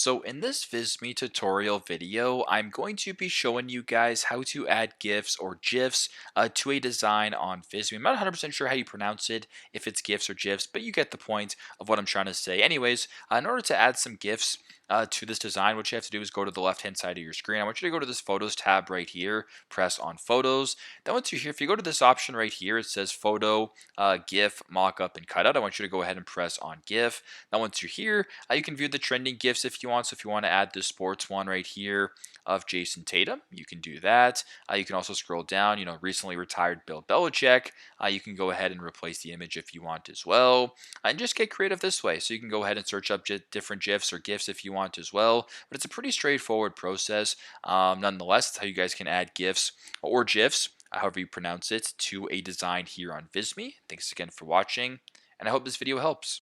So in this Visme tutorial video, I'm going to be showing you guys how to add GIFs or GIFs to a design on Visme. I'm not 100% sure how you pronounce it, if it's GIFs or GIFs, but you get the point of what I'm trying to say. Anyways, in order to add some GIFs to this design, what you have to do is go to the left-hand side of your screen. I want you to go to this Photos tab right here, press on Photos. Then once you're here, if you go to this option right here, it says Photo, GIF, Mockup, and Cutout. I want you to go ahead and press on GIF. Now once you're here, you can view the trending GIFs if you want. So if you want to add the sports one right here of Jason Tatum, you can do that. You can also scroll down, recently retired Bill Belichick. You can go ahead and replace the image if you want as well. And just get creative this way. So you can go ahead and search up different GIFs or GIFs if you want as well. But it's a pretty straightforward process. Nonetheless, it's how you guys can add GIFs or GIFs, however you pronounce it, to a design here on Visme. Thanks again for watching, and I hope this video helps.